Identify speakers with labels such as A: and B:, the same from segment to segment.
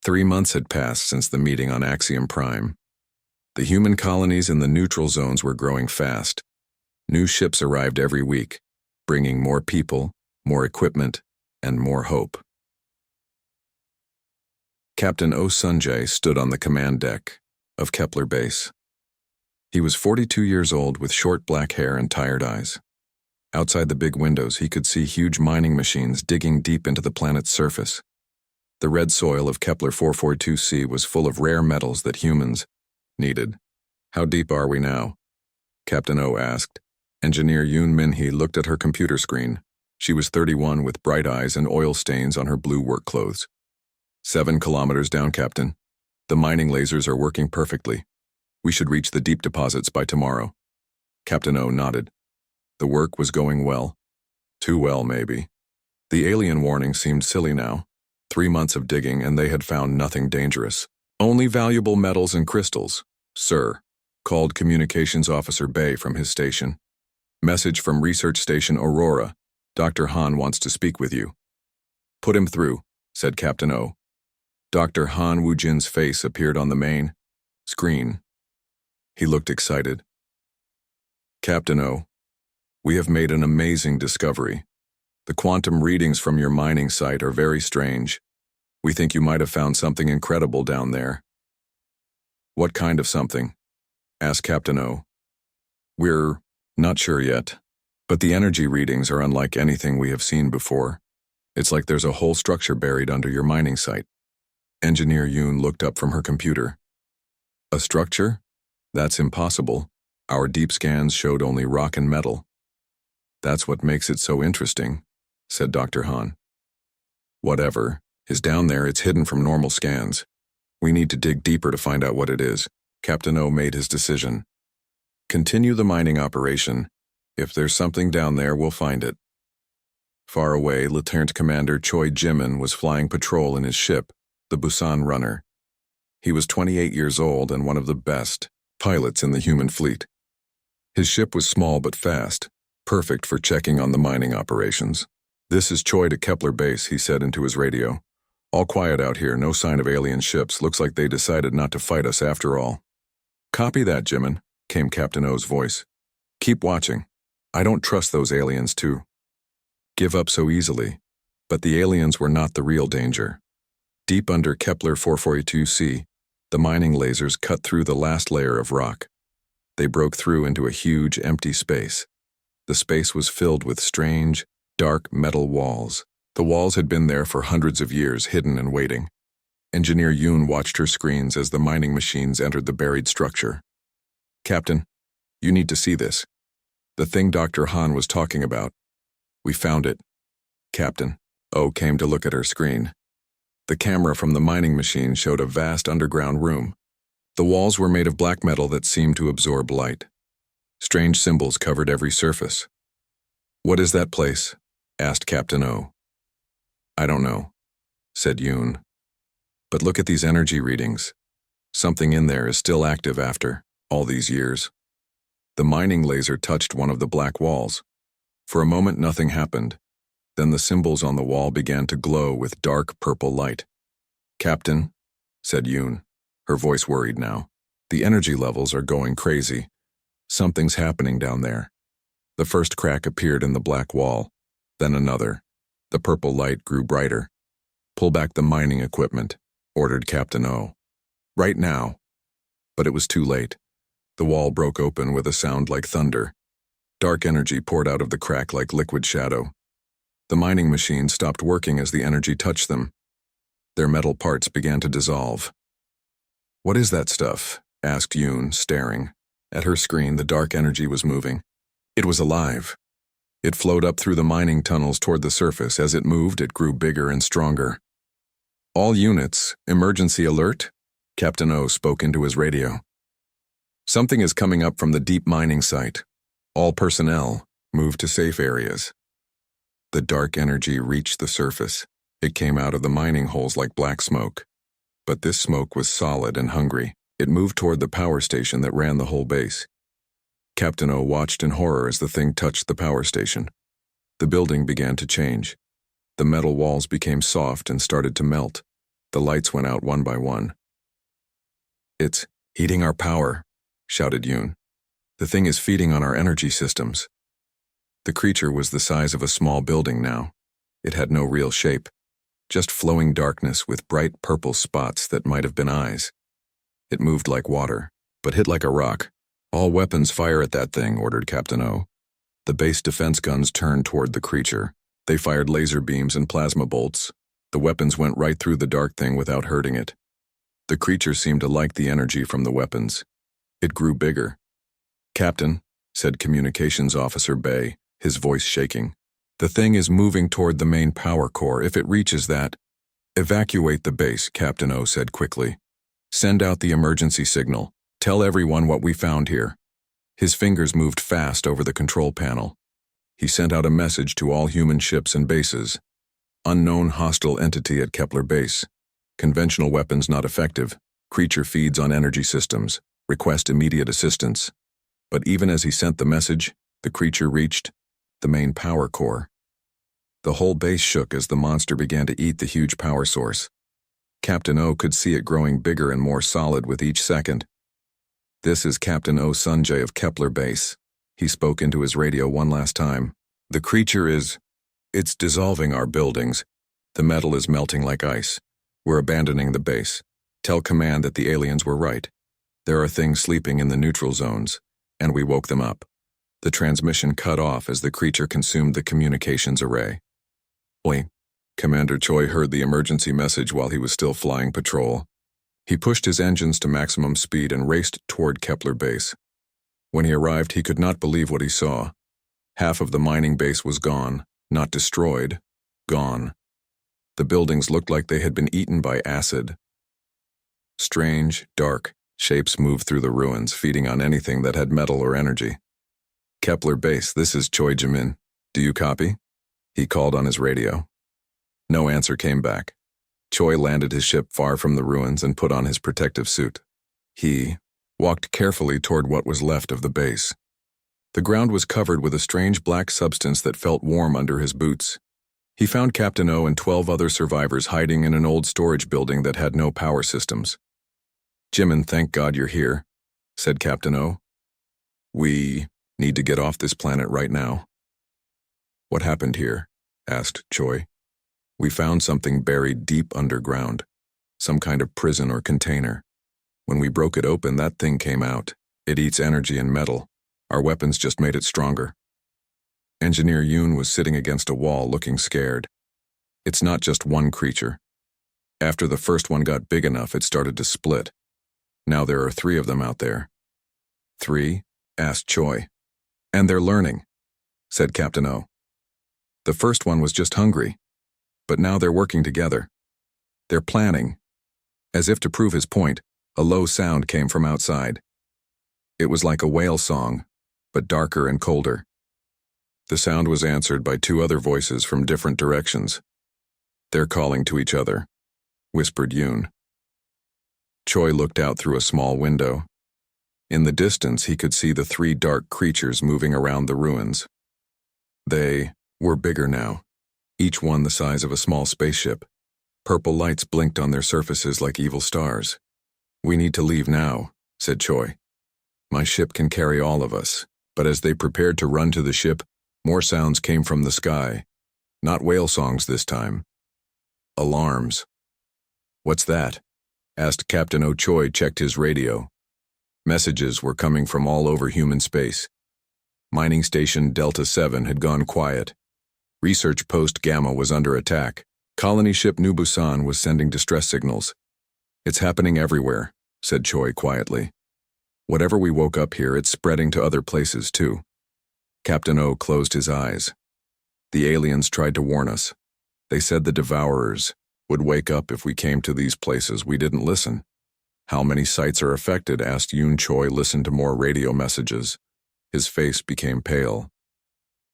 A: 3 months had passed since the meeting on Axiom Prime. The human colonies in the neutral zones were growing fast. New ships arrived every week, bringing more people, more equipment, and more hope. Captain O. Sunjay stood on the command deck of Kepler Base. He was 42 years old with short black hair and tired eyes. Outside the big windows, he could see huge mining machines digging deep into the planet's surface. The red soil of Kepler 442c was full of rare metals that humans needed. "How deep are we now?" Captain O asked. Engineer Yoon Min-hee looked at her computer screen. She was 31 with bright eyes and oil stains on her blue work clothes. 7 kilometers down, Captain. The mining lasers are working perfectly. We should reach the deep deposits by tomorrow. Captain O nodded. The work was going well. Too well, maybe. The alien warning seemed silly now. 3 months of digging and they had found nothing dangerous. Only valuable metals and crystals. "Sir," called Communications Officer Bay from his station. "Message from Research Station Aurora. Dr. Han wants to speak with you." "Put him through," said Captain O. Dr. Han Woojin's face appeared on the main screen. He looked excited. "Captain O, we have made an amazing discovery. The quantum readings from your mining site are very strange. We think you might have found something incredible down there." "What kind of something?" asked Captain O. "We're not sure yet, but the energy readings are unlike anything we have seen before. It's like there's a whole structure buried under your mining site." Engineer Yoon looked up from her computer. "A structure? That's impossible. Our deep scans showed only rock and metal." "That's what makes it so interesting," said Dr. Han. "Whatever. Is down there, it's hidden from normal scans. We need to dig deeper to find out what it is." Captain O made his decision. "Continue the mining operation. If there's something down there, we'll find it." Far away, Lieutenant Commander Choi Jimin was flying patrol in his ship, the Busan Runner. He was 28 years old and one of the best pilots in the human fleet. His ship was small but fast, perfect for checking on the mining operations. "This is Choi to Kepler Base," he said into his radio. "All quiet out here, no sign of alien ships. Looks like they decided not to fight us after all." "Copy that, Jimin," came Captain O's voice. "Keep watching. I don't trust those aliens to give up so easily." But the aliens were not the real danger. Deep under Kepler 442c, the mining lasers cut through the last layer of rock. They broke through into a huge, empty space. The space was filled with strange, dark metal walls. The walls had been there for hundreds of years, hidden and waiting. Engineer Yoon watched her screens as the mining machines entered the buried structure. "Captain, you need to see this. The thing Dr. Han was talking about. We found it." Captain O came to look at her screen. The camera from the mining machine showed a vast underground room. The walls were made of black metal that seemed to absorb light. Strange symbols covered every surface. "What is that place?" asked Captain O. "I don't know," said Yoon. "But look at these energy readings. Something in there is still active after all these years." The mining laser touched one of the black walls. For a moment nothing happened. Then the symbols on the wall began to glow with dark purple light. "Captain," said Yoon, her voice worried now, "the energy levels are going crazy. Something's happening down there." The first crack appeared in the black wall, then another. The purple light grew brighter. "Pull back the mining equipment," ordered Captain O. "Right now." But it was too late. The wall broke open with a sound like thunder. Dark energy poured out of the crack like liquid shadow. The mining machines stopped working as the energy touched them. Their metal parts began to dissolve. "What is that stuff?" asked Yoon, staring. At her screen, the dark energy was moving. It was alive. It flowed up through the mining tunnels toward the surface. As it moved, it grew bigger and stronger. "All units, emergency alert," Captain O spoke into his radio. "Something is coming up from the deep mining site. All personnel, move to safe areas." The dark energy reached the surface. It came out of the mining holes like black smoke. But this smoke was solid and hungry. It moved toward the power station that ran the whole base. Captain O watched in horror as the thing touched the power station. The building began to change. The metal walls became soft and started to melt. The lights went out one by one. "It's eating our power," shouted Yoon. "The thing is feeding on our energy systems." The creature was the size of a small building now. It had no real shape, just flowing darkness with bright purple spots that might have been eyes. It moved like water, but hit like a rock. "All weapons fire at that thing," ordered Captain O. The base defense guns turned toward the creature. They fired laser beams and plasma bolts. The weapons went right through the dark thing without hurting it. The creature seemed to like the energy from the weapons. It grew bigger. "Captain," said Communications Officer Bay, his voice shaking, "the thing is moving toward the main power core. If it reaches that—" "Evacuate the base," Captain O said quickly. "Send out the emergency signal. Tell everyone what we found here." His fingers moved fast over the control panel. He sent out a message to all human ships and bases. "Unknown hostile entity at Kepler Base. Conventional weapons not effective. Creature feeds on energy systems. Request immediate assistance." But even as he sent the message, the creature reached the main power core. The whole base shook as the monster began to eat the huge power source. Captain O could see it growing bigger and more solid with each second. "This is Captain O Sanjay of Kepler Base." He spoke into his radio one last time. "The creature it's dissolving our buildings. The metal is melting like ice. We're abandoning the base. Tell command that the aliens were right. There are things sleeping in the neutral zones, and we woke them up." The transmission cut off as the creature consumed the communications array. "Oi." Commander Choi heard the emergency message while he was still flying patrol. He pushed his engines to maximum speed and raced toward Kepler Base. When he arrived, he could not believe what he saw. Half of the mining base was gone, not destroyed, gone. The buildings looked like they had been eaten by acid. Strange, dark shapes moved through the ruins, feeding on anything that had metal or energy. "Kepler Base, this is Choi Jamin. Do you copy?" He called on his radio. No answer came back. Choi landed his ship far from the ruins and put on his protective suit. He walked carefully toward what was left of the base. The ground was covered with a strange black substance that felt warm under his boots. He found Captain O and 12 other survivors hiding in an old storage building that had no power systems. "Jimin, thank God you're here," said Captain O. "We need to get off this planet right now." "What happened here?" asked Choi. "We found something buried deep underground, some kind of prison or container. When we broke it open, that thing came out. It eats energy and metal. Our weapons just made it stronger." Engineer Yoon was sitting against a wall looking scared. "It's not just one creature. After the first one got big enough, it started to split. Now there are 3 of them out there." "3?" asked Choi. "And they're learning," said Captain O. "The first one was just hungry. But now they're working together. They're planning." As if to prove his point, a low sound came from outside. It was like a whale song, but darker and colder. The sound was answered by 2 other voices from different directions. "They're calling to each other," whispered Yoon. Choi looked out through a small window. In the distance, he could see the 3 dark creatures moving around the ruins. They were bigger now, each one the size of a small spaceship. Purple lights blinked on their surfaces like evil stars. "We need to leave now," said Choi. "My ship can carry all of us." But as they prepared to run to the ship, more sounds came from the sky. Not whale songs this time. Alarms. "What's that?" asked Captain O'Choi. Checked his radio. Messages were coming from all over human space. Mining Station Delta 7 had gone quiet. Research Post Gamma was under attack. Colony ship New Busan was sending distress signals. "It's happening everywhere," said Choi quietly. "Whatever we woke up here, it's spreading to other places too." Captain O closed his eyes. "The aliens tried to warn us. They said the Devourers would wake up if we came to these places. We didn't listen." "How many sites are affected?" asked Yoon. Choi listened to more radio messages. His face became pale.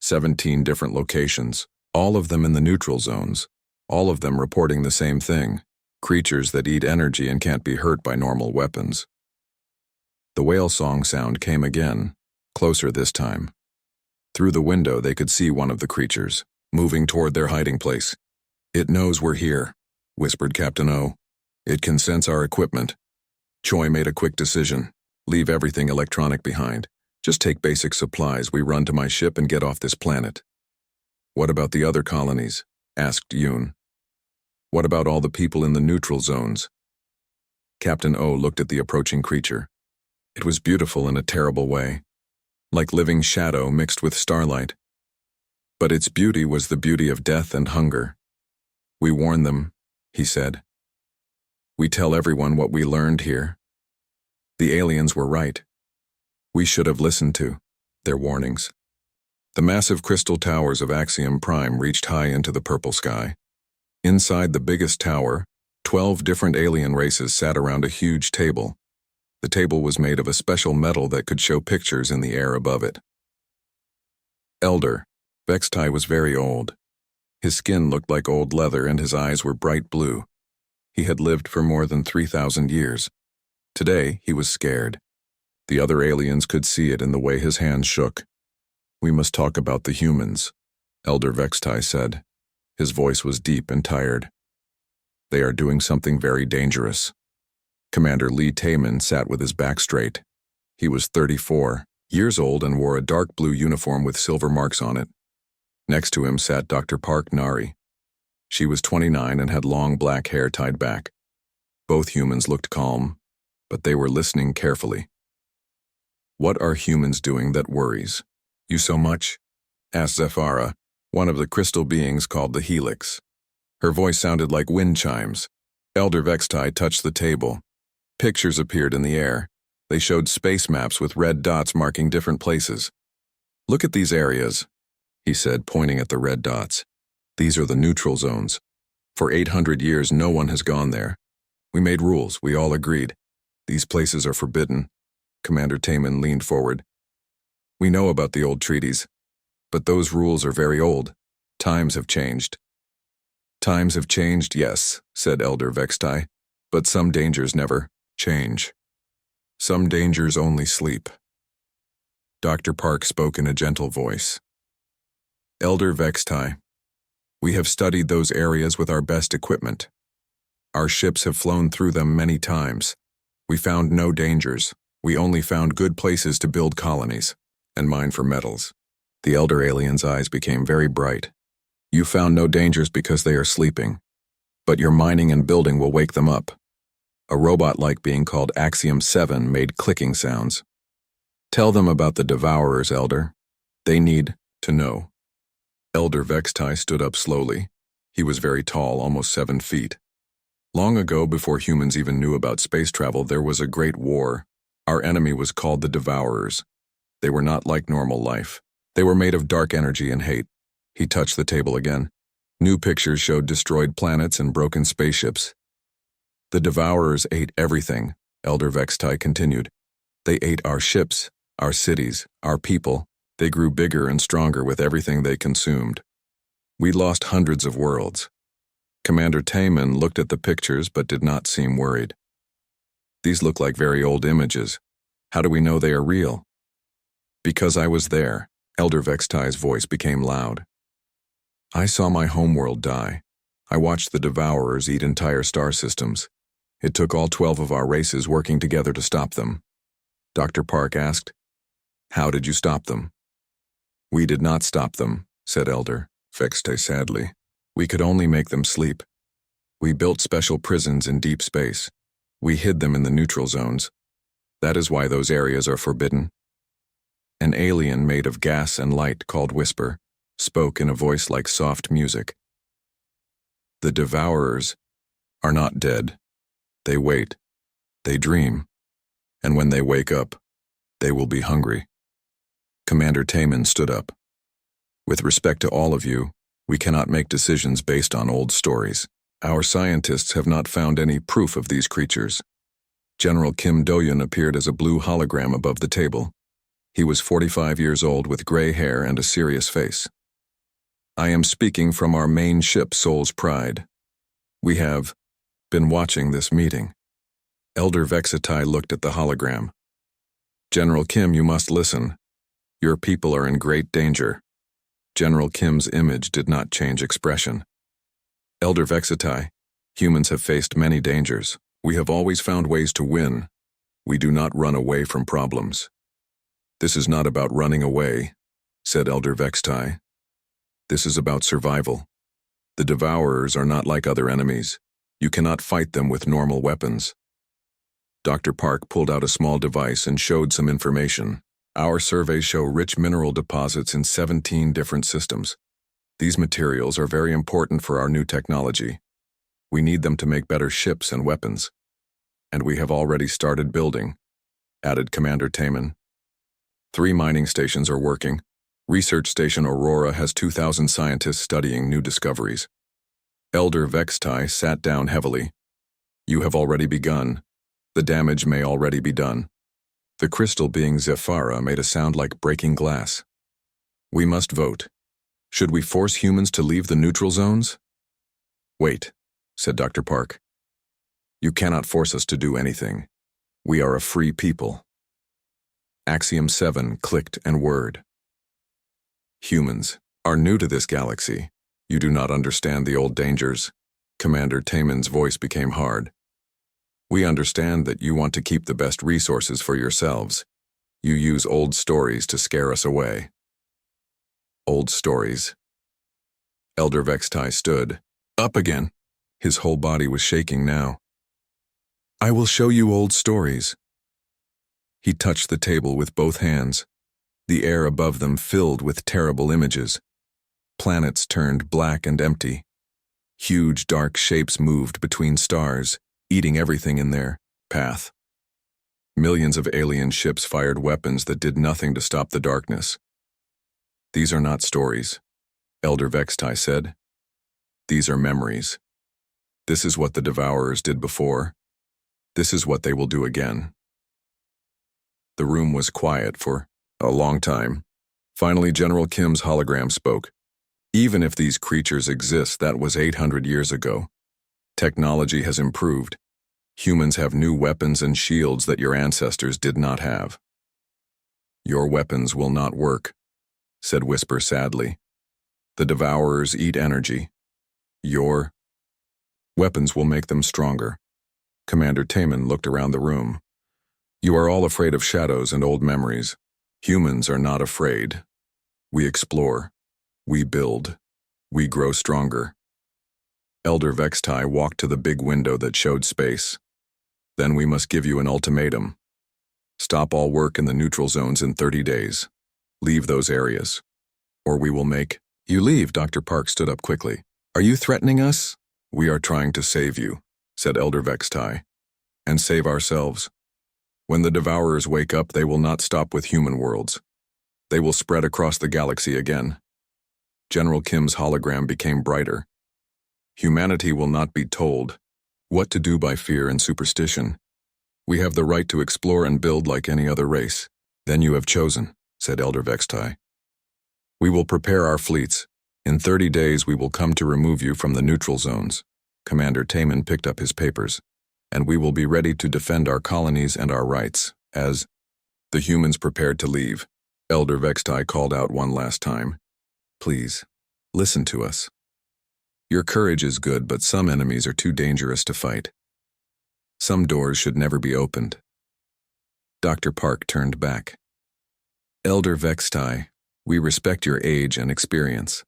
A: 17 different locations, all of them in the neutral zones, all of them reporting the same thing: creatures that eat energy and can't be hurt by normal weapons. The whale song sound came again, closer this time. Through the window they could see one of the creatures, moving toward their hiding place. "It knows we're here," whispered Captain O. It can sense our equipment. Choi made a quick decision. Leave everything electronic behind. Just take basic supplies. We run to my ship and get off this planet. What about the other colonies? Asked Yoon. What about all the people in the neutral zones? Captain O looked at the approaching creature. It was beautiful in a terrible way, like living shadow mixed with starlight. But its beauty was the beauty of death and hunger. We warn them, he said. We tell everyone what we learned here. The aliens were right. We should have listened to their warnings. The massive crystal towers of Axiom Prime reached high into the purple sky. Inside the biggest tower, 12 different alien races sat around a huge table. The table was made of a special metal that could show pictures in the air above it. Elder Vextai was very old. His skin looked like old leather and his eyes were bright blue. He had lived for more than 3,000 years. Today, he was scared. The other aliens could see it in the way his hands shook. We must talk about the humans, Elder Vextai said. His voice was deep and tired. They are doing something very dangerous. Commander Lee Taemin sat with his back straight. He was 34 years old and wore a dark blue uniform with silver marks on it. Next to him sat Dr. Park Nari. She was 29 and had long black hair tied back. Both humans looked calm, but they were listening carefully. What are humans doing that worries you so much? Asked Zephyra, one of the crystal beings called the Helix. Her voice sounded like wind chimes. Elder Vextai touched the table. Pictures appeared in the air. They showed space maps with red dots marking different places. Look at these areas, he said, pointing at the red dots. These are the neutral zones. For 800 years, no one has gone there. We made rules. We all agreed. These places are forbidden. Commander Taemin leaned forward. We know about the old treaties, but those rules are very old. Times have changed. Times have changed, yes, said Elder Vextai, but some dangers never change. Some dangers only sleep. Dr. Park spoke in a gentle voice. Elder Vextai, we have studied those areas with our best equipment. Our ships have flown through them many times. We found no dangers. We only found good places to build colonies and mine for metals. The elder alien's eyes became very bright. You found no dangers because they are sleeping, but your mining and building will wake them up. A robot-like being called Axiom 7 made clicking sounds. Tell them about the Devourers, Elder. They need to know. Elder Vextai stood up slowly. He was very tall, almost 7 feet. Long ago, before humans even knew about space travel, there was a great war. Our enemy was called the Devourers. They were not like normal life. They were made of dark energy and hate. He touched the table again. New pictures showed destroyed planets and broken spaceships. The Devourers ate everything, Elder Vextai continued. They ate our ships, our cities, our people. They grew bigger and stronger with everything they consumed. We lost hundreds of worlds. Commander Taemin looked at the pictures but did not seem worried. These look like very old images. How do we know they are real? Because I was there. Elder Vextai's voice became loud. I saw my homeworld die. I watched the Devourers eat entire star systems. It took all 12 of our races working together to stop them. Dr. Park asked, how did you stop them? We did not stop them, said Elder Vextai sadly. We could only make them sleep. We built special prisons in deep space. We hid them in the neutral zones. That is why those areas are forbidden. An alien made of gas and light called Whisper spoke in a voice like soft music. The Devourers are not dead. They wait. They dream. And when they wake up, they will be hungry. Commander Taemin stood up. With respect to all of you, we cannot make decisions based on old stories. Our scientists have not found any proof of these creatures. General Kim Do-yeon appeared as a blue hologram above the table. He was 45 years old with gray hair and a serious face. I am speaking from our main ship, Soul's Pride. We have been watching this meeting. Elder Vextai looked at the hologram. General Kim, you must listen. Your people are in great danger. General Kim's image did not change expression. Elder Vextai, Humans have faced many dangers. We have always found ways to win. We do not run away from problems. This is not about running away, said Elder Vextai. This is about survival. The Devourers are not like other enemies. You cannot fight them with normal weapons. Dr. Park pulled out a small device and showed some information. Our surveys show rich mineral deposits in 17 different systems. These materials are very important for our new technology. We need them to make better ships and weapons. And we have already started building, added Commander Taman. 3 mining stations are working. Research Station Aurora has 2,000 scientists studying new discoveries. Elder Vextai sat down heavily. You have already begun. The damage may already be done. The crystal being Zephyra made a sound like breaking glass. We must vote. Should we force humans to leave the neutral zones? Wait, said Dr. Park. You cannot force us to do anything. We are a free people. Axiom 7 clicked and whirred. Humans are new to this galaxy. You do not understand the old dangers. Commander Taman's voice became hard. We understand that you want to keep the best resources for yourselves. You use old stories to scare us away. Old stories. Elder Vextai stood up again. His whole body was shaking now. I will show you old stories. He touched the table with both hands. The air above them filled with terrible images. Planets turned black and empty. Huge dark shapes moved between stars, eating everything in their path. Millions of alien ships fired weapons that did nothing to stop the darkness. These are not stories, Elder Vextai said. These are memories. This is what the Devourers did before. This is what they will do again. The room was quiet for a long time. Finally, General Kim's hologram spoke. Even if these creatures exist, that was 800 years ago. Technology has improved. Humans have new weapons and shields that your ancestors did not have. Your weapons will not work, said Whisper sadly. The Devourers eat energy. Your weapons will make them stronger. Commander Taman looked around the room. You are all afraid of shadows and old memories. Humans are not afraid. We explore. We build. We grow stronger. Elder Vextai walked to the big window that showed space. Then we must give you an ultimatum. Stop all work in the neutral zones in 30 days. Leave those areas. Or we will make you leave. Dr. Park stood up quickly. Are you threatening us? We are trying to save you, said Elder Vextai. And save ourselves. When the Devourers wake up, they will not stop with human worlds. They will spread across the galaxy again. General Kim's hologram became brighter. Humanity will not be told what to do by fear and superstition. We have the right to explore and build like any other race. Then you have chosen, said Elder Vextai. We will prepare our fleets. In 30 days we will come to remove you from the neutral zones. Commander Taman picked up his papers. And we will be ready to defend our colonies and our rights, as the humans prepared to leave. Elder Vextai called out one last time. Please, listen to us. Your courage is good, but some enemies are too dangerous to fight. Some doors should never be opened. Dr. Park turned back. Elder Vextai, we respect your age and experience,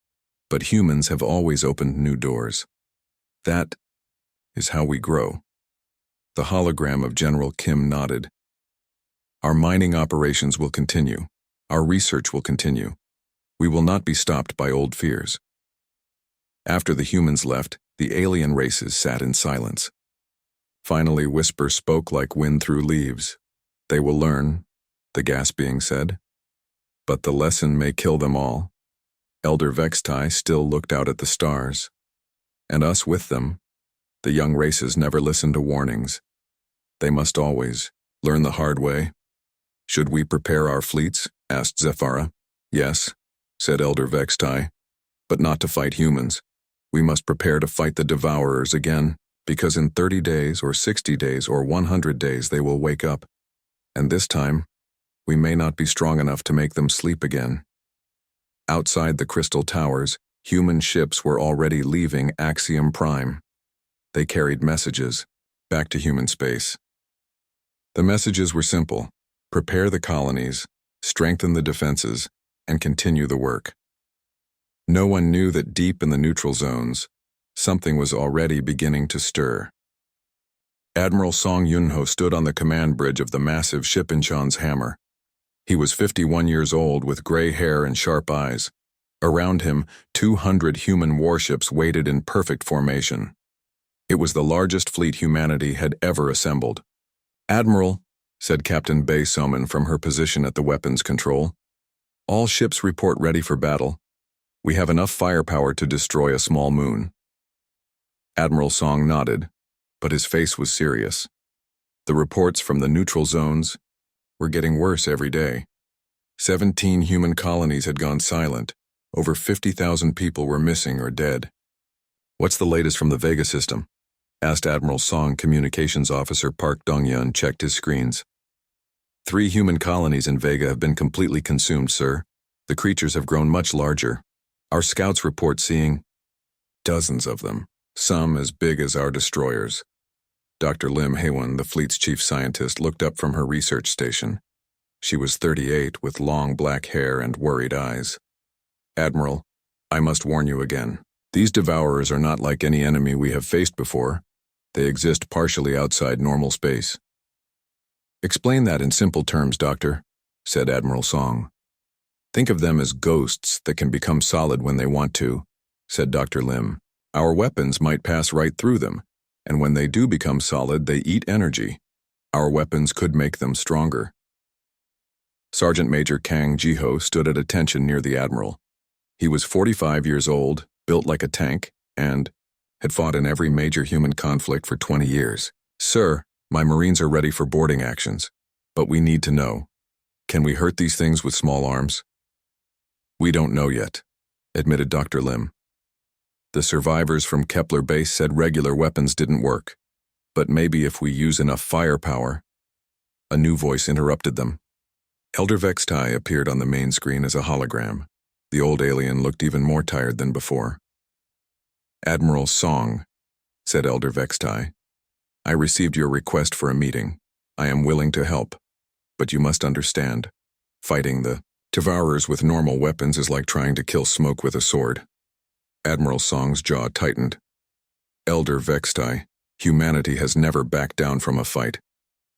A: but humans have always opened new doors. That is how we grow. The hologram of General Kim nodded. Our mining operations will continue. Our research will continue. We will not be stopped by old fears. After the humans left, the alien races sat in silence. Finally, Whisper spoke like wind through leaves. They will learn, the gas being said. But the lesson may kill them all. Elder Vextai still looked out at the stars. And us with them. The young races never listen to warnings. They must always learn the hard way. Should we prepare our fleets? Asked Zephyra. Yes, said Elder Vextai, but not to fight humans. We must prepare to fight the Devourers again, because in 30 days or 60 days or 100 days they will wake up. And this time, we may not be strong enough to make them sleep again. Outside the crystal towers, human ships were already leaving Axiom Prime. They carried messages back to human space. The messages were simple: prepare the colonies, strengthen the defenses, and continue the work. No one knew that deep in the neutral zones, something was already beginning to stir. Admiral Song Yunho stood on the command bridge of the massive ship Incheon's Hammer. He was 51 years old with gray hair and sharp eyes. Around him, 200 human warships waited in perfect formation. It was the largest fleet humanity had ever assembled. "Admiral," said Captain Bae Soman from her position at the weapons control, "all ships report ready for battle. We have enough firepower to destroy a small moon." Admiral Song nodded, but his face was serious. The reports from the neutral zones were getting worse every day. 17 human colonies had gone silent. Over 50,000 people were missing or dead. "What's the latest from the Vega system?" asked Admiral Song. Communications Officer Park Dong-yeon checked his screens. 3 human colonies in Vega have been completely consumed, sir. The creatures have grown much larger. Our scouts report seeing dozens of them, some as big as our destroyers. Dr. Lim Haewon, the fleet's chief scientist, looked up from her research station. She was 38 with long black hair and worried eyes. "Admiral, I must warn you again. These devourers are not like any enemy we have faced before. They exist partially outside normal space." "Explain that in simple terms, Doctor," said Admiral Song. "Think of them as ghosts that can become solid when they want to," said Dr. Lim. "Our weapons might pass right through them, and when they do become solid, they eat energy. Our weapons could make them stronger." Sergeant Major Kang Jiho stood at attention near the Admiral. He was 45 years old, built like a tank, and had fought in every major human conflict for 20 years. "Sir, my Marines are ready for boarding actions, but we need to know. Can we hurt these things with small arms?" "We don't know yet," admitted Dr. Lim. "The survivors from Kepler base said regular weapons didn't work, but maybe if we use enough firepower." A new voice interrupted them. Elder Vextai appeared on the main screen as a hologram. The old alien looked even more tired than before. "Admiral Song," said Elder Vextai, "I received your request for a meeting. I am willing to help, but you must understand, fighting the devourers with normal weapons is like trying to kill smoke with a sword." Admiral Song's jaw tightened. "Elder Vextai, humanity has never backed down from a fight.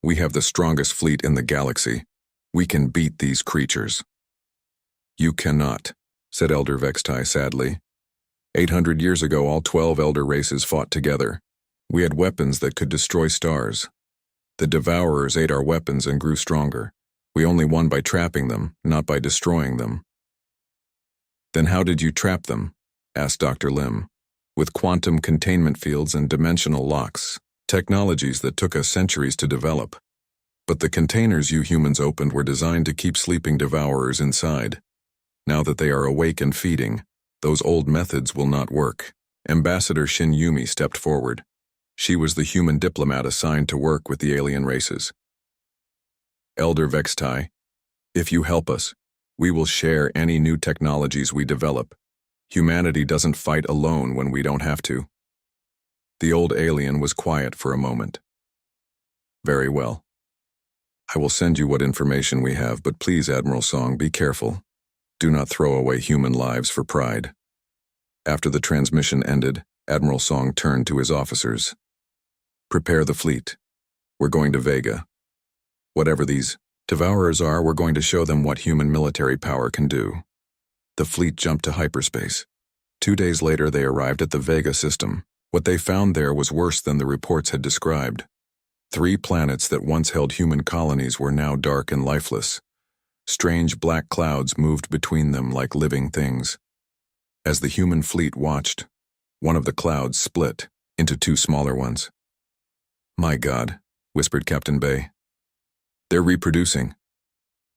A: We have the strongest fleet in the galaxy. We can beat these creatures." "You cannot," said Elder Vextai sadly. 800 years ago, all 12 elder races fought together. We had weapons that could destroy stars. The devourers ate our weapons and grew stronger. We only won by trapping them, not by destroying them. "Then how did you trap them?" asked Dr. Lim. "With quantum containment fields and dimensional locks, technologies that took us centuries to develop. But the containers you humans opened were designed to keep sleeping devourers inside. Now that they are awake and feeding, those old methods will not work." Ambassador Shin Yumi stepped forward. She was the human diplomat assigned to work with the alien races. "Elder Vextai, if you help us, we will share any new technologies we develop. Humanity doesn't fight alone when we don't have to." The old alien was quiet for a moment. "Very well. I will send you what information we have, but please, Admiral Song, be careful. Do not throw away human lives for pride." After the transmission ended, Admiral Song turned to his officers. "Prepare the fleet. We're going to Vega. Whatever these devourers are, we're going to show them what human military power can do." The fleet jumped to hyperspace. 2 days later, they arrived at the Vega system. What they found there was worse than the reports had described. 3 planets that once held human colonies were now dark and lifeless. Strange black clouds moved between them like living things. As the human fleet watched, one of the clouds split into 2 smaller ones. "My God," whispered Captain Bae. "They're reproducing."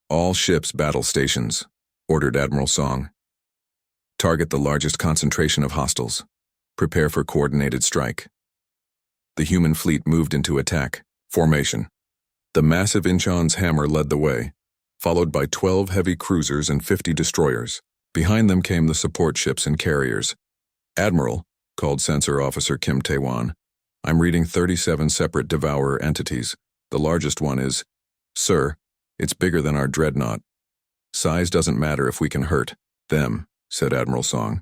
A: "All ships battle stations," ordered Admiral Song. "Target the largest concentration of hostiles. Prepare for coordinated strike." The human fleet moved into attack formation. The massive Incheon's Hammer led the way, followed by 12 heavy cruisers and 50 destroyers. Behind them came the support ships and carriers. "Admiral," called Sensor Officer Kim Tae-won, I'm reading 37 separate devourer entities. The largest one is, Sir, it's bigger than our dreadnought. Size doesn't matter if we can hurt them, said Admiral Song.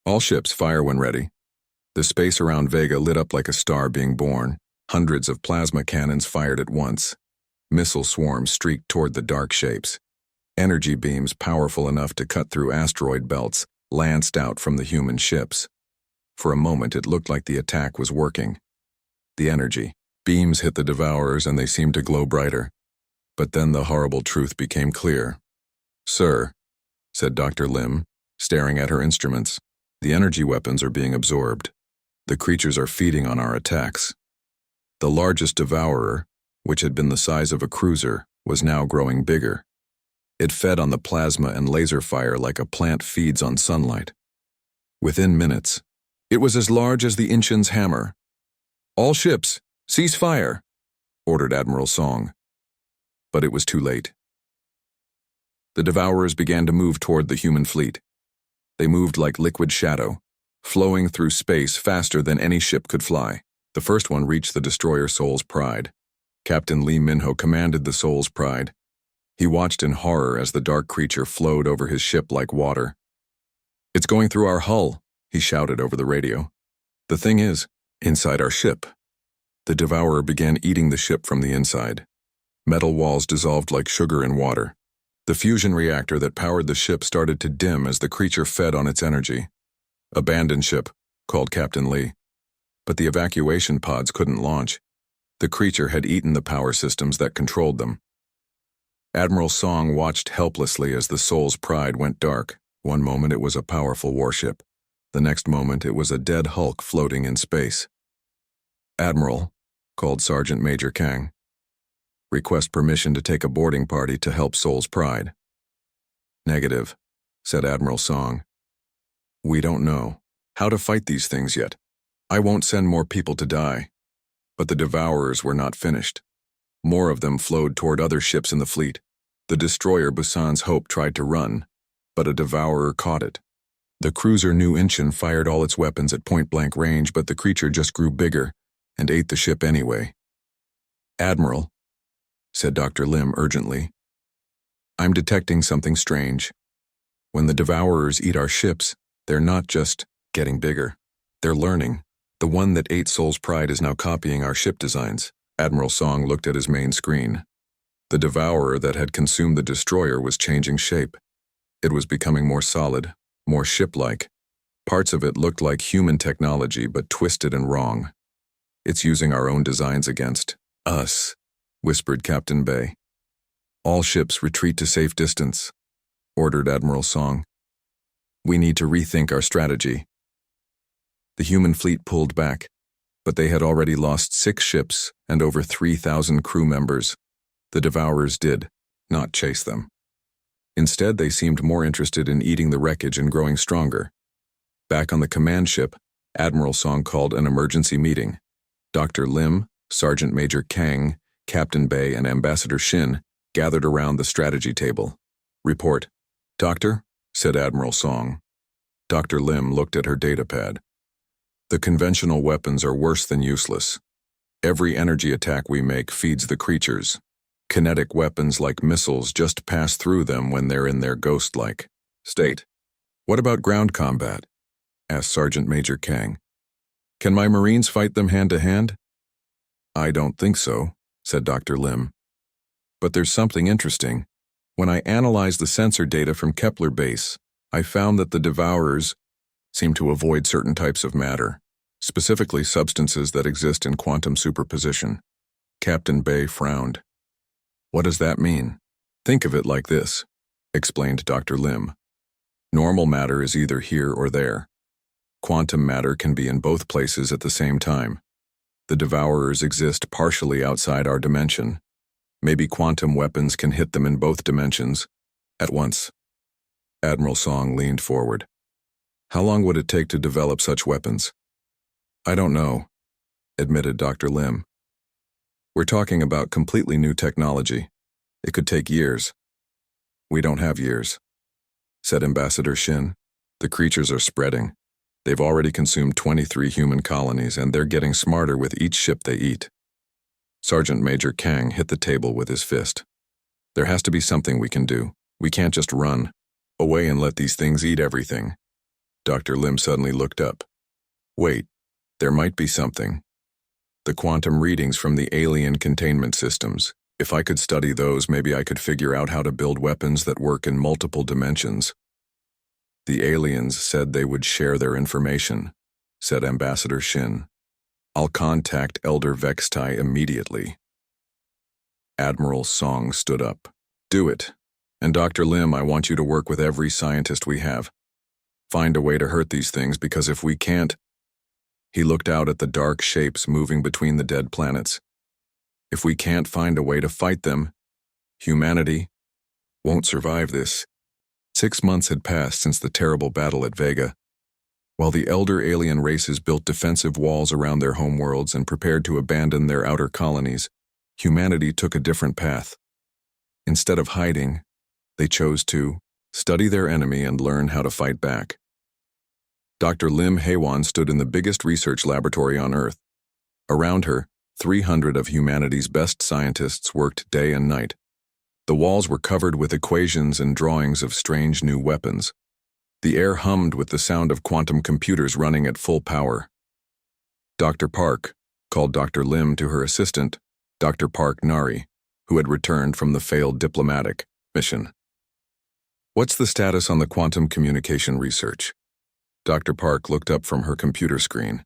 A: All ships fire when ready. The space around Vega lit up like a star being born. Hundreds of plasma cannons fired at once. Missile swarms streaked toward the dark shapes. Energy beams powerful enough to cut through asteroid belts lanced out from the human ships. For a moment it looked like the attack was working. The energy beams hit the devourers and they seemed to glow brighter. But then the horrible truth became clear. Sir, said Dr. Lim, staring at her instruments, the energy weapons are being absorbed. The creatures are feeding on our attacks. The largest devourer, which had been the size of a cruiser, was now growing bigger. It fed on the plasma and laser fire like a plant feeds on sunlight. Within minutes, it was as large as the Inchin's hammer. All ships, cease fire, ordered Admiral Song. But it was too late. The devourers began to move toward the human fleet. They moved like liquid shadow, flowing through space faster than any ship could fly. The first one reached the destroyer Soul's Pride. Captain Lee Minho commanded the Soul's Pride. He watched in horror as the dark creature flowed over his ship like water. It's going through our hull, he shouted over the radio. The thing is, inside our ship. The devourer began eating the ship from the inside. Metal walls dissolved like sugar in water. The fusion reactor that powered the ship started to dim as the creature fed on its energy. Abandon ship, called Captain Lee. But the evacuation pods couldn't launch. The creature had eaten the power systems that controlled them. Admiral Song watched helplessly as the Soul's Pride went dark. One moment it was a powerful warship. The next moment it was a dead hulk floating in space. Admiral, called Sergeant Major Kang. Request permission to take a boarding party to help Soul's Pride. Negative, said Admiral Song. We don't know how to fight these things yet. I won't send more people to die. But the devourers were not finished. More of them flowed toward other ships in the fleet. The destroyer Busan's Hope tried to run, but a devourer caught it. The cruiser New Inchin fired all its weapons at point-blank range, but the creature just grew bigger and ate the ship anyway. Admiral, said Dr. Lim urgently, I'm detecting something strange. When the devourers eat our ships, they're not just getting bigger. They're learning. The one that ate Soul's Pride is now copying our ship designs. Admiral Song looked at his main screen. The devourer that had consumed the destroyer was changing shape. It was becoming more solid, more ship-like. Parts of it looked like human technology, but twisted and wrong. It's using our own designs against us, whispered Captain Bay. All ships retreat to safe distance, ordered Admiral Song. We need to rethink our strategy. The human fleet pulled back, but they had already lost 6 ships and over 3,000 crew members. The devourers did not chase them. Instead, they seemed more interested in eating the wreckage and growing stronger. Back on the command ship, Admiral Song called an emergency meeting. Dr. Lim, Sergeant Major Kang, Captain Bay, and Ambassador Shin gathered around the strategy table. Report. Doctor, said Admiral Song. Dr. Lim looked at her datapad. The conventional weapons are worse than useless. Every energy attack we make feeds the creatures. Kinetic weapons like missiles just pass through them when they're in their ghost-like state. What about ground combat? Asked Sergeant Major Kang. Can my Marines fight them hand-to-hand? I don't think so, said Dr. Lim. But there's something interesting. When I analyzed the sensor data from Kepler base, I found that the devourers seem to avoid certain types of matter, specifically substances that exist in quantum superposition. Captain Bay frowned. What does that mean? Think of it like this, explained Dr. Lim. Normal matter is either here or there. Quantum matter can be in both places at the same time. The devourers exist partially outside our dimension. Maybe quantum weapons can hit them in both dimensions at once. Admiral Song leaned forward. How long would it take to develop such weapons? I don't know, admitted Dr. Lim. We're talking about completely new technology. It could take years. We don't have years, said Ambassador Shin. The creatures are spreading. They've already consumed 23 human colonies, and they're getting smarter with each ship they eat. Sergeant Major Kang hit the table with his fist. There has to be something we can do. We can't just run away and let these things eat everything. Dr. Lim suddenly looked up. Wait, there might be something. The quantum readings from the alien containment systems. If I could study those, maybe I could figure out how to build weapons that work in multiple dimensions. The aliens said they would share their information, said Ambassador Shin. I'll contact Elder Vextai immediately. Admiral Song stood up. Do it. And Dr. Lim, I want you to work with every scientist we have. Find a way to hurt these things, because if we can't... He looked out at the dark shapes moving between the dead planets. If we can't find a way to fight them, humanity won't survive this. 6 months had passed since the terrible battle at Vega. While the elder alien races built defensive walls around their homeworlds and prepared to abandon their outer colonies, humanity took a different path. Instead of hiding, they chose to study their enemy and learn how to fight back. Dr. Lim Haewon stood in the biggest research laboratory on Earth. Around her, 300 of humanity's best scientists worked day and night. The walls were covered with equations and drawings of strange new weapons. The air hummed with the sound of quantum computers running at full power. Dr. Park called Dr. Lim to her assistant, Dr. Park Nari, who had returned from the failed diplomatic mission. What's the status on the quantum communication research? Dr. Park looked up from her computer screen.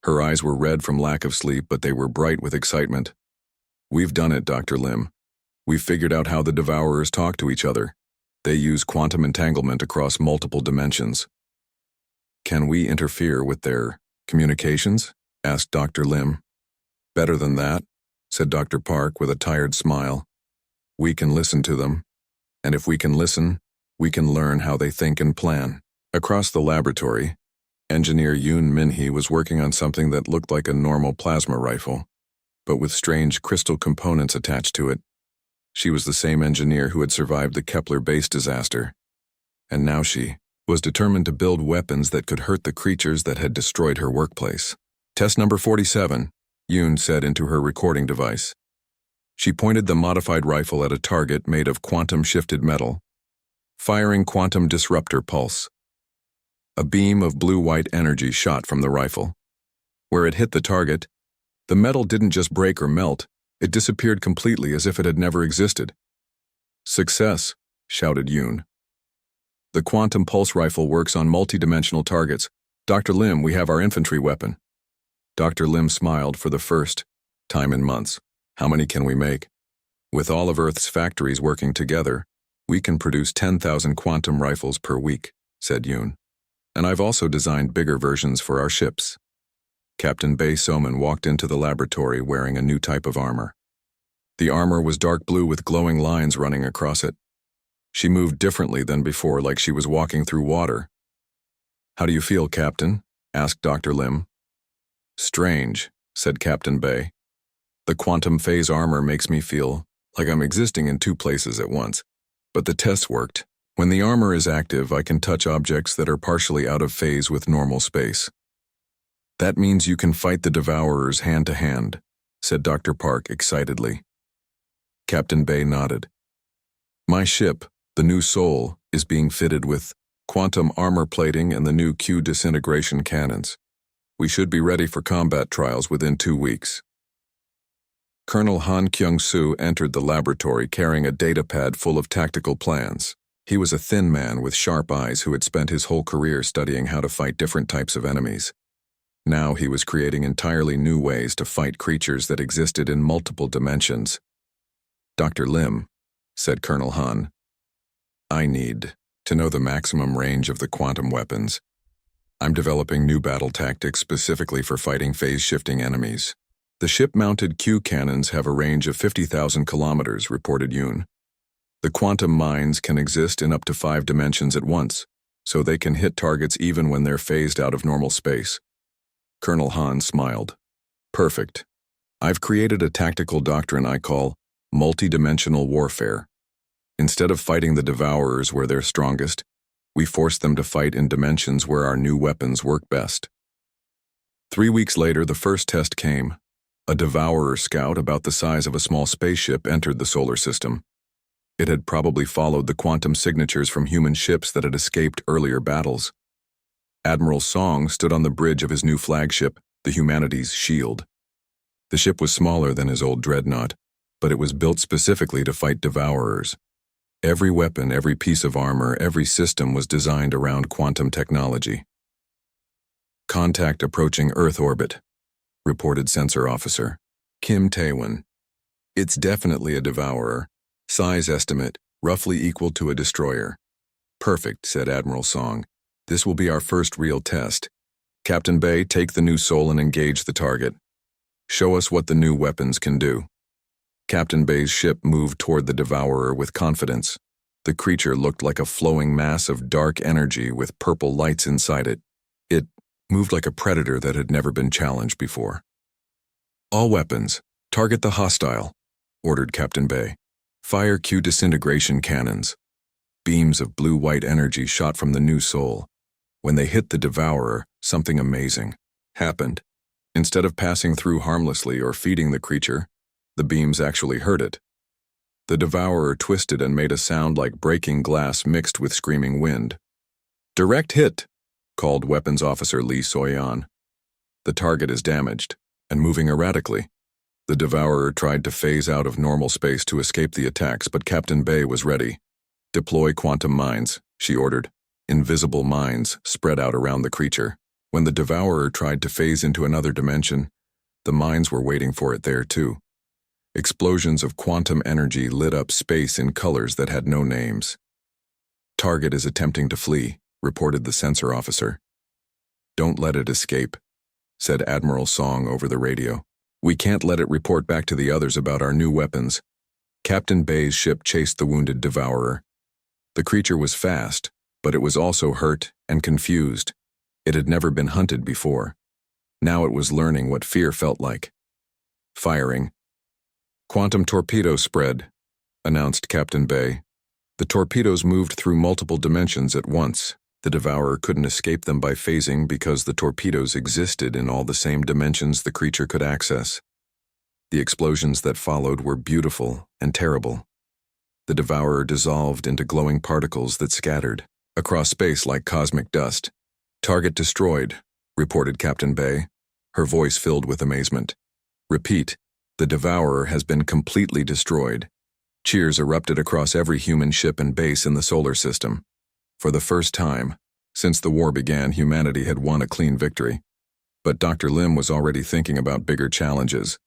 A: Her eyes were red from lack of sleep, but they were bright with excitement. We've done it, Dr. Lim. We've figured out how the Devourers talk to each other. They use quantum entanglement across multiple dimensions. Can we interfere with their communications? Asked Dr. Lim. Better than that, said Dr. Park with a tired smile. We can listen to them. And if we can listen, we can learn how they think and plan. Across the laboratory, Engineer Yoon Min-hee was working on something that looked like a normal plasma rifle, but with strange crystal components attached to it. She was the same engineer who had survived the Kepler base disaster, and now she was determined to build weapons that could hurt the creatures that had destroyed her workplace. Test number 47, Yoon said into her recording device. She pointed the modified rifle at a target made of quantum-shifted metal, firing quantum disruptor pulse. A beam of blue-white energy shot from the rifle. Where it hit the target, the metal didn't just break or melt, it disappeared completely as if it had never existed. Success, shouted Yoon. The quantum pulse rifle works on multi-dimensional targets. Dr. Lim, we have our infantry weapon. Dr. Lim smiled for the first time in months. How many can we make? With all of Earth's factories working together, we can produce 10,000 quantum rifles per week, said Yoon. And I've also designed bigger versions for our ships. Captain Bae Soman walked into the laboratory wearing a new type of armor. The armor was dark blue with glowing lines running across it. She moved differently than before, like she was walking through water. How do you feel, Captain? Asked Dr. Lim. Strange, said Captain Bae. The quantum phase armor makes me feel like I'm existing in two places at once. But the tests worked. When the armor is active, I can touch objects that are partially out of phase with normal space. That means you can fight the Devourers hand to hand, said Dr. Park excitedly. Captain Bae nodded. My ship, the New Soul, is being fitted with quantum armor plating and the new Q disintegration cannons. We should be ready for combat trials within 2 weeks. Colonel Han Kyung-soo entered the laboratory carrying a datapad full of tactical plans. He was a thin man with sharp eyes who had spent his whole career studying how to fight different types of enemies. Now he was creating entirely new ways to fight creatures that existed in multiple dimensions. Dr. Lim, said Colonel Han, I need to know the maximum range of the quantum weapons. I'm developing new battle tactics specifically for fighting phase-shifting enemies. The ship-mounted Q cannons have a range of 50,000 kilometers, reported Yoon. The quantum mines can exist in up to 5 dimensions at once, so they can hit targets even when they're phased out of normal space. Colonel Han smiled. Perfect. I've created a tactical doctrine I call multi-dimensional warfare. Instead of fighting the Devourers where they're strongest, We forced them to fight in dimensions where our new weapons work best. 3 weeks later, the first test came. A Devourer scout about the size of a small spaceship entered the solar system. It had probably followed the quantum signatures from human ships that had escaped earlier battles. Admiral Song stood on the bridge of his new flagship, the Humanity's Shield. The ship was smaller than his old dreadnought, but it was built specifically to fight Devourers. Every weapon, every piece of armor, every system was designed around quantum technology. "Contact approaching Earth orbit," reported Sensor Officer Kim Taewon. "It's definitely a Devourer. Size estimate, roughly equal to a destroyer." "Perfect," said Admiral Song. "This will be our first real test. Captain Bay, take the new Soul and engage the target. Show us what the new weapons can do." Captain Bay's ship moved toward the Devourer with confidence. The creature looked like a flowing mass of dark energy with purple lights inside it. It moved like a predator that had never been challenged before. "All weapons, target the hostile," ordered Captain Bay. "Fire Q disintegration cannons." Beams of blue-white energy shot from the new Soul. When they hit the Devourer, something amazing happened. Instead of passing through harmlessly or feeding the creature, the beams actually hurt it. The Devourer twisted and made a sound like breaking glass mixed with screaming wind. "Direct hit," called Weapons Officer Lee Soyan. "The target is damaged and moving erratically." The Devourer tried to phase out of normal space to escape the attacks, but Captain Bay was ready. "Deploy quantum mines," she ordered. Invisible mines spread out around the creature. When the Devourer tried to phase into another dimension, the mines were waiting for it there too. Explosions of quantum energy lit up space in colors that had no names. "Target is attempting to flee," reported the Sensor Officer. "Don't let it escape," said Admiral Song over the radio. "We can't let it report back to the others about our new weapons." Captain Bay's ship chased the wounded Devourer. The creature was fast, but it was also hurt and confused. It had never been hunted before. Now it was learning what fear felt like. Firing. "Quantum torpedo spread," announced Captain Bay. The torpedoes moved through multiple dimensions at once. The Devourer couldn't escape them by phasing because the torpedoes existed in all the same dimensions the creature could access. The explosions that followed were beautiful and terrible. The Devourer dissolved into glowing particles that scattered across space like cosmic dust. "Target destroyed," reported Captain Bay, her voice filled with amazement. "Repeat, the Devourer has been completely destroyed." Cheers erupted across every human ship and base in the solar system. For the first time, since the war began, humanity had won a clean victory. But Dr. Lim was already thinking about bigger challenges.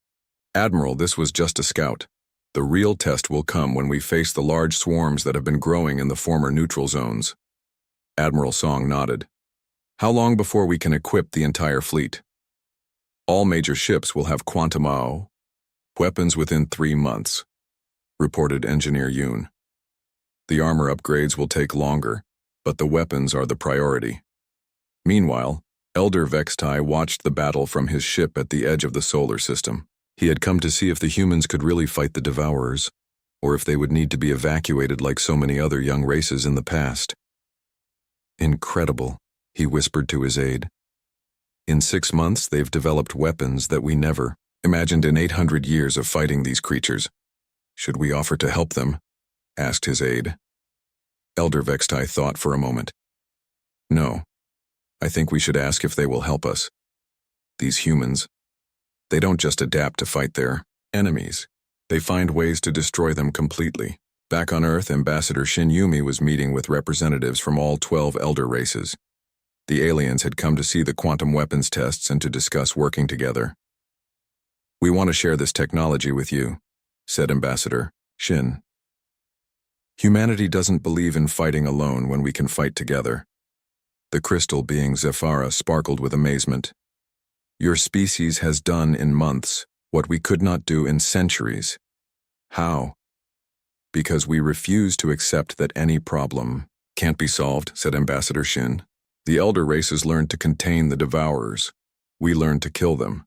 A: "Admiral, this was just a scout. The real test will come when we face the large swarms that have been growing in the former neutral zones." Admiral Song nodded. "How long before we can equip the entire fleet?" "All major ships will have quantum AO weapons within 3 months," reported Engineer Yoon. "The armor upgrades will take longer, but the weapons are the priority." Meanwhile, Elder Vextai watched the battle from his ship at the edge of the solar system. He had come to see if the humans could really fight the Devourers, or if they would need to be evacuated like so many other young races in the past. "Incredible," he whispered to his aide. "In 6 months, they've developed weapons that we never imagined in 800 years of fighting these creatures. Should we offer to help them?" asked his aide. Elder Vextai thought for a moment. "No. I think we should ask if they will help us. These humans, they don't just adapt to fight their enemies. They find ways to destroy them completely." Back on Earth, Ambassador Shin Yumi was meeting with representatives from all 12 elder races. The aliens had come to see the quantum weapons tests and to discuss working together. "We want to share this technology with you," said Ambassador Shin. "Humanity doesn't believe in fighting alone when we can fight together." The crystal being Zephyra sparkled with amazement. "Your species has done in months what we could not do in centuries." "How?" "Because we refuse to accept that any problem can't be solved," said Ambassador Shin. "The elder races learned to contain the Devourers. We learned to kill them."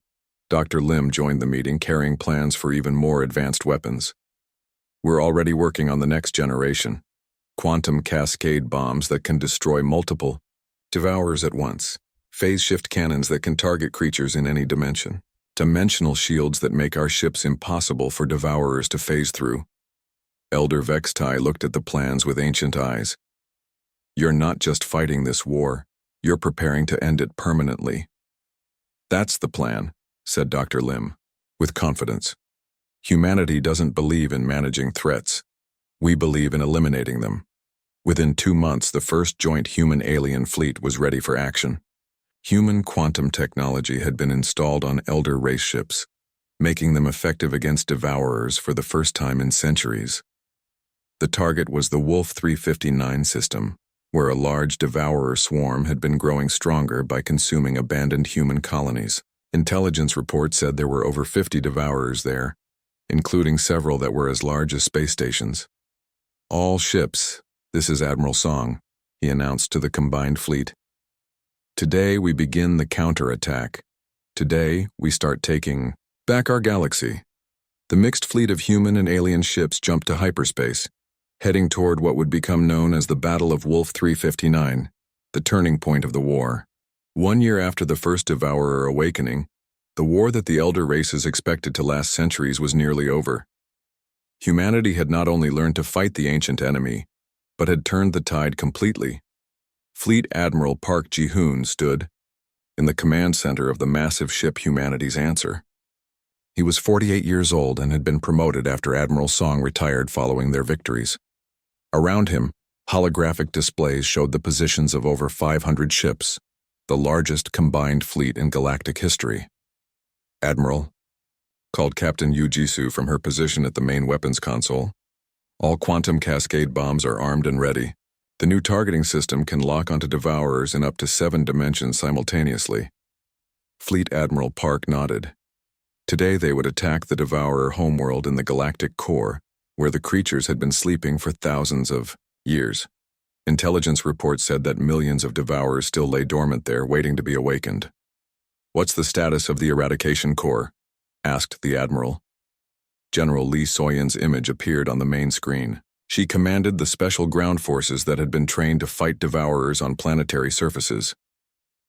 A: Dr. Lim joined the meeting carrying plans for even more advanced weapons. "We're already working on the next generation." quantum cascade bombs that can destroy multiple devourers at once, phase shift cannons that can target creatures in any dimension, dimensional shields that make our ships impossible for devourers to phase through. Elder Vextai looked at the plans with ancient eyes. You're not just fighting this war, you're preparing to end it permanently. That's the plan, said Dr. Lim, with confidence. Humanity doesn't believe in managing threats. We believe in eliminating them. Within 2 months, the first joint human-alien fleet was ready for action. Human quantum technology had been installed on elder race ships, making them effective against devourers for the first time in centuries. The target was the Wolf 359 system, where a large devourer swarm had been growing stronger by consuming abandoned human colonies. Intelligence reports said there were over 50 devourers there, including several that were as large as space stations. All ships, this is Admiral Song, he announced to the combined fleet. Today we begin the counterattack. Today we start taking back our galaxy. The mixed fleet of human and alien ships jumped to hyperspace, heading toward what would become known as the Battle of Wolf 359, the turning point of the war. 1 year after the first Devourer awakening, the war that the elder races expected to last centuries was nearly over. Humanity had not only learned to fight the ancient enemy, but had turned the tide completely. Fleet Admiral Park Ji-hoon stood in the command center of the massive ship Humanity's Answer. He was 48 years old and had been promoted after Admiral Song retired following their victories. Around him, holographic displays showed the positions of over 500 ships, the largest combined fleet in galactic history. Admiral, called Captain Yu Jisoo from her position at the main weapons console. All quantum cascade bombs are armed and ready. The new targeting system can lock onto devourers in up to 7 dimensions simultaneously. Fleet Admiral Park nodded. Today they would attack the devourer homeworld in the galactic core, where the creatures had been sleeping for thousands of years. Intelligence reports said that millions of devourers still lay dormant there, waiting to be awakened. What's the status of the eradication core? Asked the Admiral. General Lee Soyin's image appeared on the main screen. She commanded the special ground forces that had been trained to fight devourers on planetary surfaces.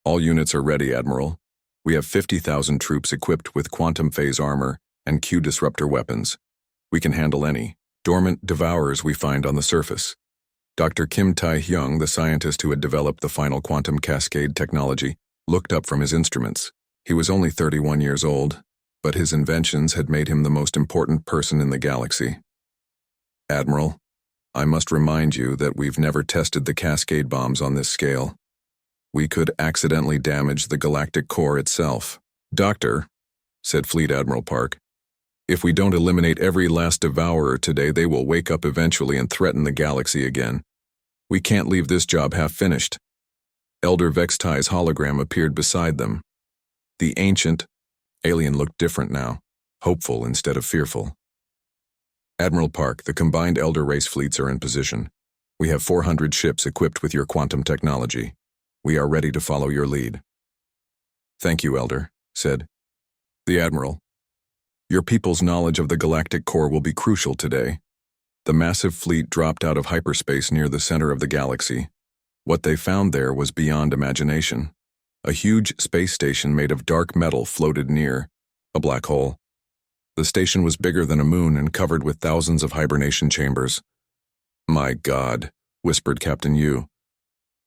A: All units are ready, Admiral. We have 50,000 troops equipped with quantum phase armor and Q-disruptor weapons. We can handle any dormant devourers we find on the surface. Dr. Kim Tai-hyung, the scientist who had developed the final quantum cascade technology, looked up from his instruments. He was only 31 years old, but his inventions had made him the most important person in the galaxy. Admiral, I must remind you that we've never tested the cascade bombs on this scale. We could accidentally damage the galactic core itself. Doctor, said Fleet Admiral Park, if we don't eliminate every last devourer today, they will wake up eventually and threaten the galaxy again. We can't leave this job half-finished. Elder Vextai's hologram appeared beside them. The ancient alien looked different now, hopeful instead of fearful. Admiral Park, the combined elder race fleets are in position. We have 400 ships equipped with your quantum technology. We are ready to follow your lead. Thank you, Elder, said the Admiral. Your people's knowledge of the galactic core will be crucial today. The massive fleet dropped out of hyperspace near the center of the galaxy. What they found there was beyond imagination. A huge space station made of dark metal floated near a black hole. The station was bigger than a moon and covered with thousands of hibernation chambers. My God, whispered Captain Yu.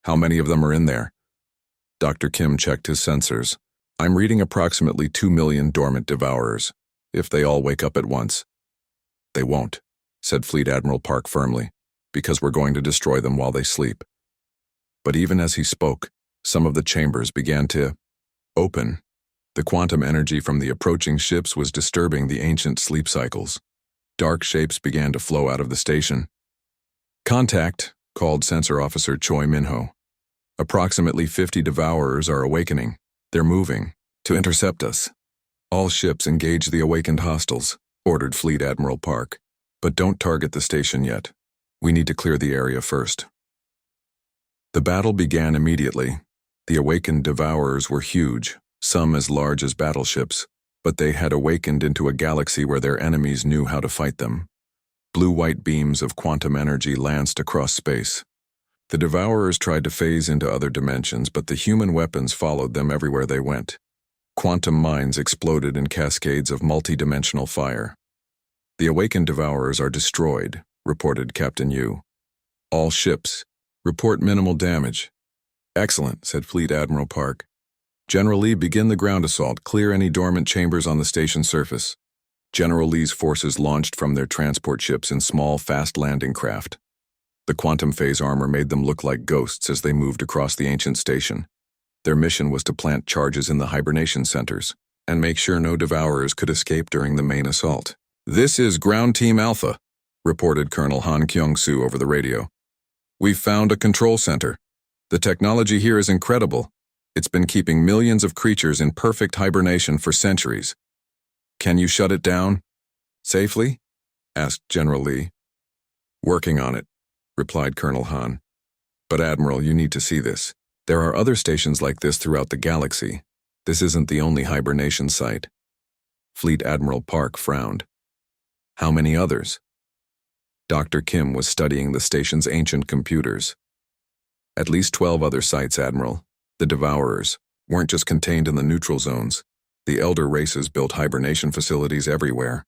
A: How many of them are in there? Dr. Kim checked his sensors. I'm reading approximately 2 million dormant devourers, if they all wake up at once. They won't, said Fleet Admiral Park firmly, because we're going to destroy them while they sleep. But even as he spoke, some of the chambers began to open. The quantum energy from the approaching ships was disturbing the ancient sleep cycles. Dark shapes began to flow out of the station. Contact, called Sensor Officer Choi Minho. Approximately 50 devourers are awakening. They're moving to intercept us. All ships engage the awakened hostiles, ordered Fleet Admiral Park. But don't target the station yet. We need to clear the area first. The battle began immediately. The awakened devourers were huge, some as large as battleships, but they had awakened into a galaxy where their enemies knew how to fight them. Blue-white beams of quantum energy lanced across space. The Devourers tried to phase into other dimensions, but the human weapons followed them everywhere they went. Quantum mines exploded in cascades of multi-dimensional fire. "The awakened Devourers are destroyed," reported Captain Yu. "All ships report minimal damage." "Excellent," said Fleet Admiral Park. "General Lee, begin the ground assault. Clear any dormant chambers on the station surface." General Lee's forces launched from their transport ships in small, fast landing craft. The quantum phase armor made them look like ghosts as they moved across the ancient station. Their mission was to plant charges in the hibernation centers and make sure no Devourers could escape during the main assault. "This is Ground Team Alpha," reported Colonel Han Kyung-soo over the radio. "We've found a control center. The technology here is incredible. It's been keeping millions of creatures in perfect hibernation for centuries. Can you shut it down safely?" asked General Lee. "Working on it," replied Colonel Han. "But Admiral, you need to see this. There are other stations like this throughout the galaxy. This isn't the only hibernation site." Fleet Admiral Park frowned. "How many others?" Dr. Kim was studying the station's ancient computers. "At least 12 other sites, Admiral. The Devourers weren't just contained in the neutral zones. The Elder races built hibernation facilities everywhere."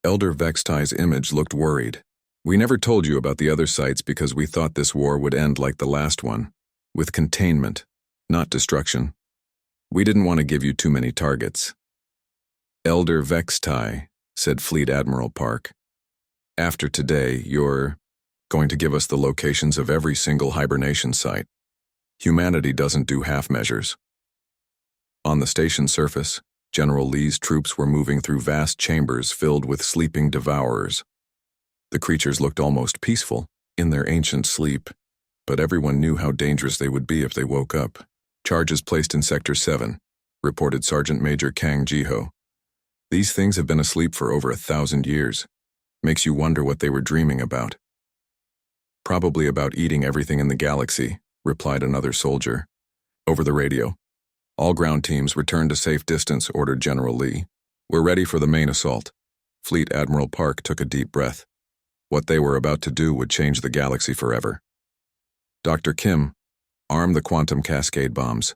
A: Elder Vextai's image looked worried. "We never told you about the other sites because we thought this war would end like the last one, with containment, not destruction. We didn't want to give you too many targets." "Elder Vextai," said Fleet Admiral Park. "After today, you're going to give us the locations of every single hibernation site. Humanity doesn't do half measures." On the station surface, General Lee's troops were moving through vast chambers filled with sleeping Devourers. The creatures looked almost peaceful in their ancient sleep, but everyone knew how dangerous they would be if they woke up. "Charges placed in Sector 7, reported Sergeant Major Kang Jiho. "These things have been asleep for over 1,000 years. Makes you wonder what they were dreaming about." "Probably about eating everything in the galaxy," replied another soldier. Over the radio, "All ground teams return to safe distance," ordered General Lee. "We're ready for the main assault." Fleet Admiral Park took a deep breath. What they were about to do would change the galaxy forever. "Dr. Kim, arm the quantum cascade bombs.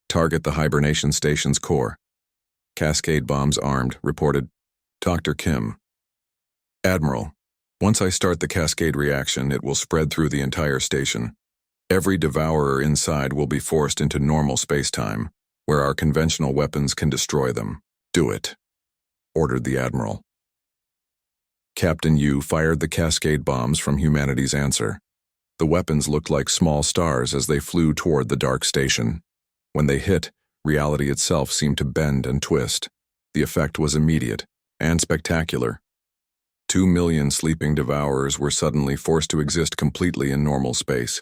A: Target the hibernation station's core." "Cascade bombs armed," reported Dr. Kim. "Admiral, once I start the cascade reaction, it will spread through the entire station. Every Devourer inside will be forced into normal space-time, where our conventional weapons can destroy them." "Do it," ordered the Admiral. Captain Yu fired the cascade bombs from humanity's answer. The weapons looked like small stars as they flew toward the dark station. When they hit, reality itself seemed to bend and twist. The effect was immediate and spectacular. 2 million sleeping Devourers were suddenly forced to exist completely in normal space.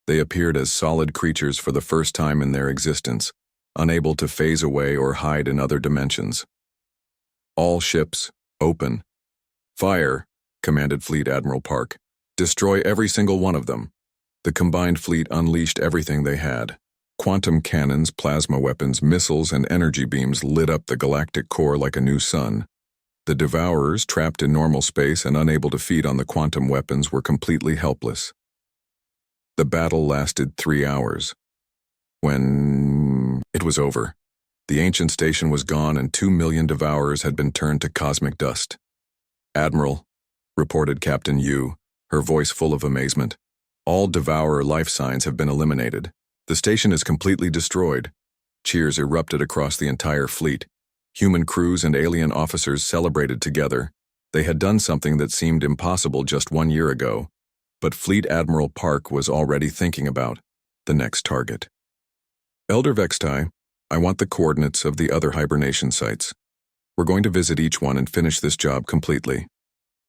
A: They appeared as solid creatures for the first time in their existence, unable to phase away or hide in other dimensions. "All ships, open. Fire," commanded Fleet Admiral Park. "Destroy every single one of them." The combined fleet unleashed everything they had. Quantum cannons, plasma weapons, missiles, and energy beams lit up the galactic core like a new sun. The Devourers, trapped in normal space and unable to feed on the quantum weapons, were completely helpless. The battle lasted 3 hours. When it was over, the ancient station was gone and 2 million Devourers had been turned to cosmic dust. "Admiral," reported Captain Yu, her voice full of amazement, "all Devourer life signs have been eliminated. The station is completely destroyed." Cheers erupted across the entire fleet. Human crews and alien officers celebrated together. They had done something that seemed impossible just 1 year ago, but Fleet Admiral Park was already thinking about the next target. "Elder Vextai, I want the coordinates of the other hibernation sites. We're going to visit each one and finish this job completely."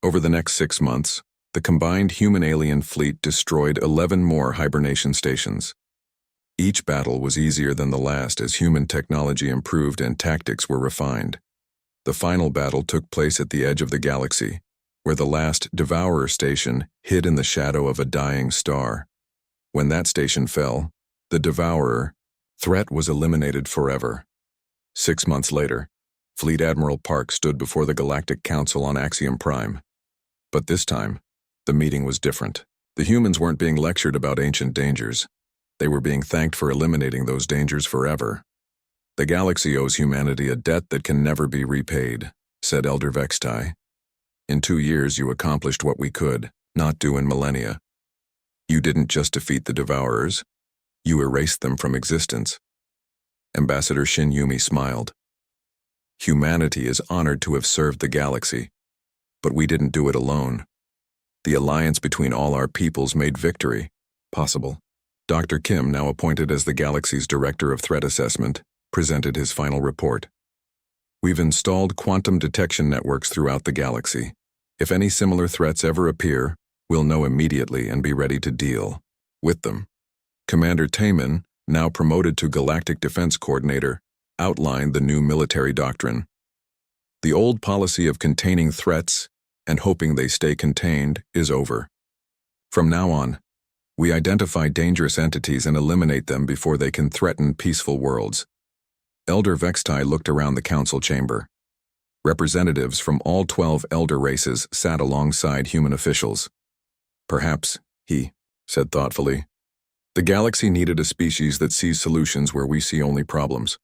A: Over the next 6 months, the combined human-alien fleet destroyed 11 more hibernation stations. Each battle was easier than the last as human technology improved and tactics were refined. The final battle took place at the edge of the galaxy, where the last Devourer station hid in the shadow of a dying star. When that station fell, the Devourer threat was eliminated forever. 6 months later, Fleet Admiral Park stood before the Galactic Council on Axiom Prime. But this time, the meeting was different. The humans weren't being lectured about ancient dangers. They were being thanked for eliminating those dangers forever. "The galaxy owes humanity a debt that can never be repaid," said Elder Vextai. "In 2 years you accomplished what we could not do in millennia. You didn't just defeat the Devourers, you erased them from existence." Ambassador Shin Yumi smiled. "Humanity is honored to have served the galaxy, but we didn't do it alone. The alliance between all our peoples made victory possible." Dr. Kim, now appointed as the galaxy's Director of Threat Assessment, presented his final report. "We've installed quantum detection networks throughout the galaxy. If any similar threats ever appear, we'll know immediately and be ready to deal with them." Commander Taman, now promoted to Galactic Defense Coordinator, outlined the new military doctrine. "The old policy of containing threats and hoping they stay contained is over. From now on, we identify dangerous entities and eliminate them before they can threaten peaceful worlds." Elder Vextai looked around the council chamber. Representatives from all 12 elder races sat alongside human officials. "Perhaps," he said thoughtfully, "the galaxy needed a species that sees solutions where we see only problems.